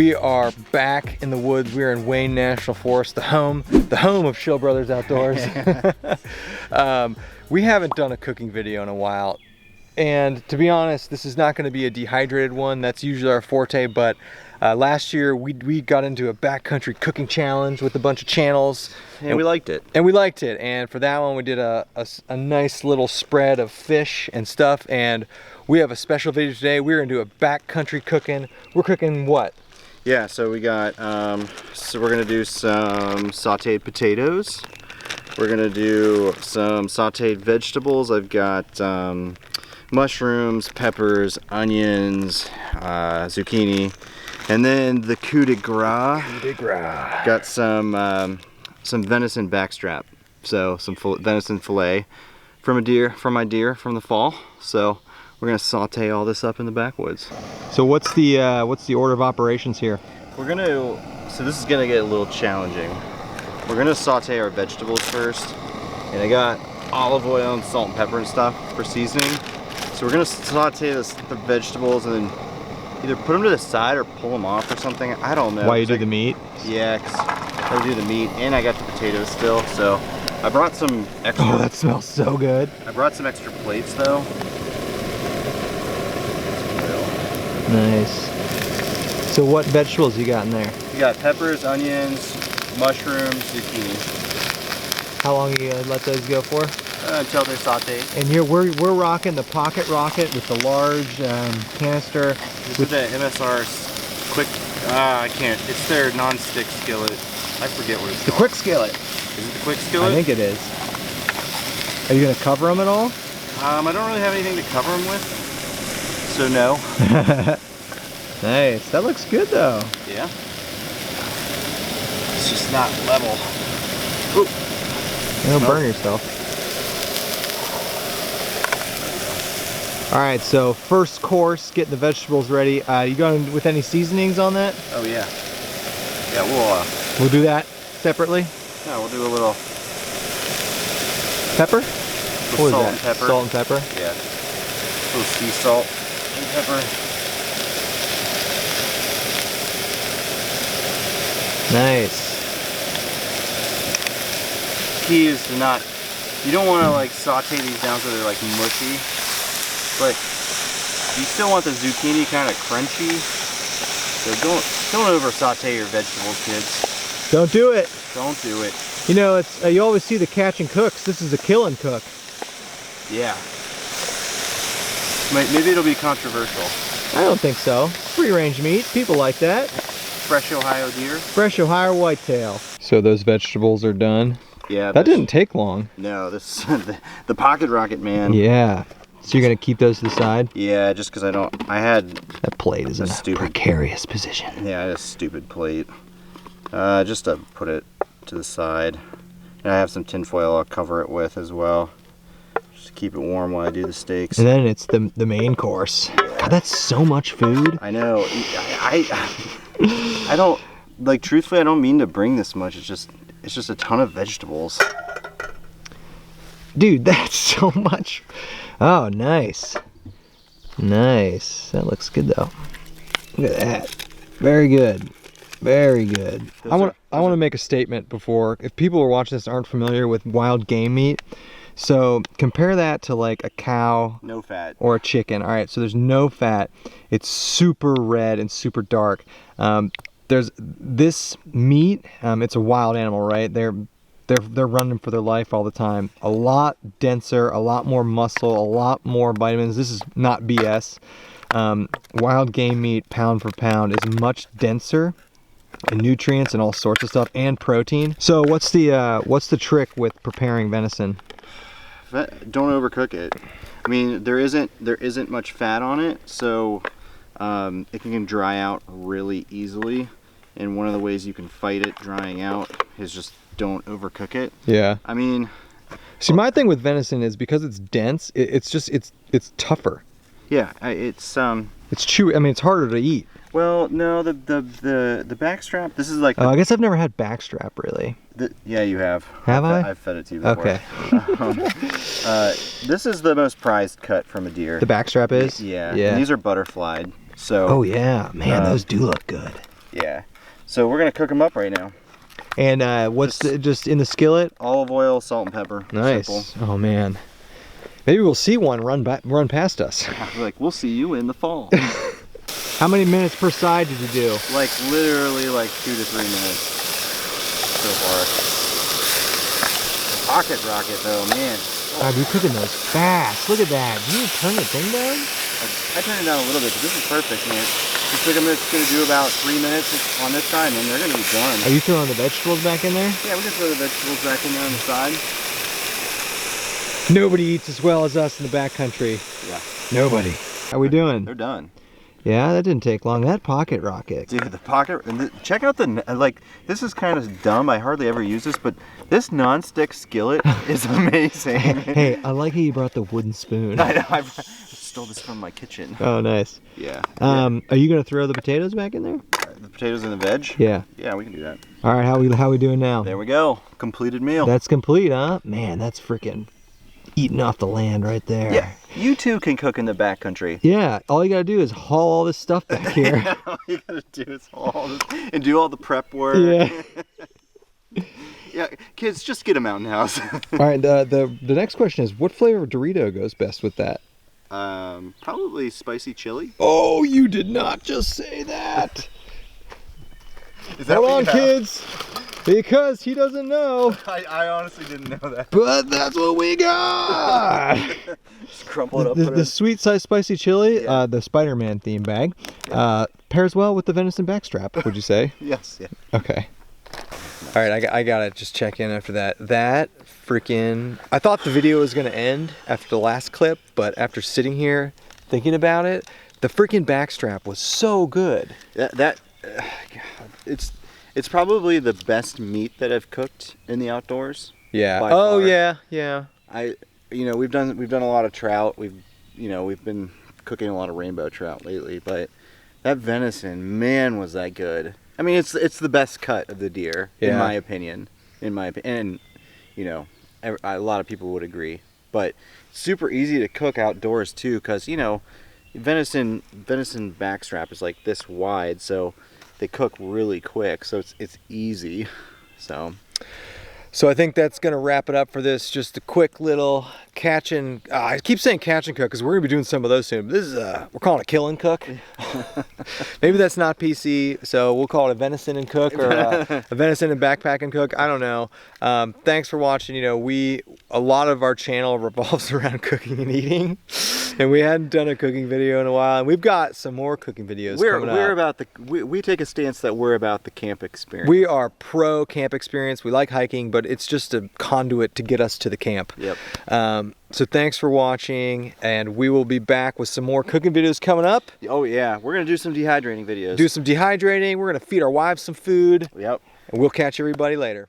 We are back in the woods. We are in Wayne National Forest, the home of Shill Brothers Outdoors. We haven't done a cooking video in a while. And to be honest, this is not going to be a dehydrated one. That's usually our forte, but last year we got into a backcountry cooking challenge with a bunch of channels. And we liked it. And for that one we did a nice little spread of fish and stuff. And we have a special video today. We're going to do a backcountry cooking. We're cooking what? Yeah, so we got, so we're going to do some sauteed potatoes. We're going to do some sauteed vegetables. I've got mushrooms, peppers, onions, zucchini, and then the coup de grace. Got some venison backstrap, so some venison fillet from my deer from the fall. So we're gonna saute all this up in the backwoods. So what's the order of operations here? So this is gonna get a little challenging. We're gonna saute our vegetables first, and I got olive oil and salt and pepper and stuff for seasoning. So we're gonna saute the vegetables and then either put them to the side or pull them off or something. I don't know. Why you do the meat? Yeah, cause I do the meat, and I got the potatoes still. So I brought some extra. Oh, that smells so good. I brought some extra plates though. Nice. So what vegetables you got in there? You got peppers, onions, mushrooms, zucchini. How long are you gonna let those go for? Until they're sauteed. And here we're rocking the pocket rocket with the large canister. This is the MSR's quick. I can't. It's their non-stick skillet. I forget what it's called. The quick skillet. Is it the quick skillet? I think it is. Are you gonna cover them at all? I don't really have anything to cover them with, so no. Nice. That looks good though. Yeah. It's just not level. Ooh. Don't burn yourself. All right, so first course, getting the vegetables ready. You going with any seasonings on that? Oh yeah. Yeah, we'll do that separately. Yeah, we'll do a little pepper. What salt is that? And pepper. Salt and pepper. Yeah. A little sea salt and pepper. Nice. Key is to not. You don't want to like saute these down so they're like mushy. But you still want the zucchini kind of crunchy. So don't over saute your vegetables, kids. Don't do it. Don't do it. You know, it's you always see the catch and cooks. This is a kill and cook. Yeah. Maybe it'll be controversial. I don't think so. Free range meat. People like that. Fresh Ohio deer. Fresh Ohio whitetail. So those vegetables are done. Yeah. That didn't take long. No, this the pocket rocket, man. Yeah. So you're gonna keep those to the side? Yeah, just because I had that plate is in a precarious position. Yeah, I had a stupid plate. Just to put it to the side. And I have some tin foil I'll cover it with as well. Just to keep it warm while I do the steaks. And then it's the main course. God, that's so much food. I know. I don't, like, truthfully, I don't mean to bring this much. It's just a ton of vegetables. Dude, that's so much. Oh, nice. Nice. That looks good though. Look at that. Very good. Very good. I want to make a statement before, if people who are watching this aren't familiar with wild game meat. So compare that to like a cow. No fat. Or a chicken. All right, so there's no fat. It's super red and super dark. There's this meat, it's a wild animal, right? They're running for their life all the time. A lot denser, a lot more muscle, a lot more vitamins. This is not BS. Wild game meat, pound for pound, is much denser in nutrients and all sorts of stuff, and protein. So what's the trick with preparing venison? Don't overcook it. I mean, there isn't much fat on it, so it can dry out really easily. And one of the ways you can fight it drying out is just don't overcook it. Yeah. I mean, see, my thing with venison is because it's dense, it's tougher. Yeah, it's chewy. I mean, it's harder to eat. Well, no, the backstrap. This is like. I guess I've never had backstrap really. Yeah, you have. Have I? I've fed it to you before. Okay. This is the most prized cut from a deer. The backstrap is. Yeah. Yeah. And these are butterflied. So. Oh yeah, man, those do look good. Yeah. So we're gonna cook them up right now. And what's just in the skillet? Olive oil, salt, and pepper. Nice. Simple. Oh man. Maybe we'll see one run past us. Like, we'll see you in the fall. How many minutes per side did you do? Like literally like 2 to 3 minutes so far. Pocket rocket though, man. God, you're cooking those fast. Look at that. Did you turn the thing down? I turned it down a little bit, but this is perfect, man. This took them, it's gonna do about 3 minutes on this side, and they're gonna be done. Are you throwing the vegetables back in there? Yeah, we can throw the vegetables back in there on the side. Nobody eats as well as us in the backcountry. Yeah. Nobody. How we doing? They're done. Yeah, that didn't take long. That pocket rocket. Dude, the pocket, and check out the, like, this is kind of dumb. I hardly ever use this, but this non-stick skillet is amazing. Hey, I like how you brought the wooden spoon. I know, I stole this from my kitchen. Oh, nice. Yeah. Are you gonna throw the potatoes back in there? The potatoes and the veg? Yeah. Yeah, we can do that. All right, how we doing now? There we go. Completed meal. That's complete, huh? Man, that's freaking eating off the land right there. Yeah. You too can cook in the backcountry. Yeah, all you gotta do is haul all this stuff back here. Yeah, all you gotta do is haul all this and do all the prep work. Yeah. Yeah, kids, just get a mountain house. All right, the next question is, what flavor of Dorito goes best with that? Probably spicy chili. Oh, you did not just say that. Is that Hold what on, you have? kids, because he doesn't know. I honestly didn't know that. But that's what we got. Just crumple it up. The sweet size spicy chili, Yeah. the Spider-Man theme bag, pairs well with the venison backstrap, would you say? Yes, yeah. Okay. All right, I gotta just check in after that. That freaking, I thought the video was gonna end after the last clip, but after sitting here thinking about it, the freaking backstrap was so good. It's probably the best meat that I've cooked in the outdoors. Yeah. By Oh far. yeah. We've done a lot of trout. We've been cooking a lot of rainbow trout lately, but that venison, man, was that good. I mean, it's the best cut of the deer, in my opinion. And a lot of people would agree. But super easy to cook outdoors too, because venison backstrap is like this wide, so they cook really quick. So it's easy. So I think that's gonna wrap it up for this. Just a quick little catch and I keep saying catch and cook because we're gonna be doing some of those soon. But this is we're calling it kill and cook. Maybe that's not PC, so we'll call it a venison and cook or a venison and backpack and cook. I don't know. Thanks for watching. A lot of our channel revolves around cooking and eating, and we hadn't done a cooking video in a while, and we've got some more cooking videos coming up. We take a stance that we're about the camp experience. We are pro camp experience. We like hiking, but it's just a conduit to get us to the camp. Yep. So thanks for watching, and we will be back with some more cooking videos coming up. Oh yeah, we're gonna do some dehydrating videos. Do some dehydrating. We're gonna feed our wives some food. Yep. And we'll catch everybody later.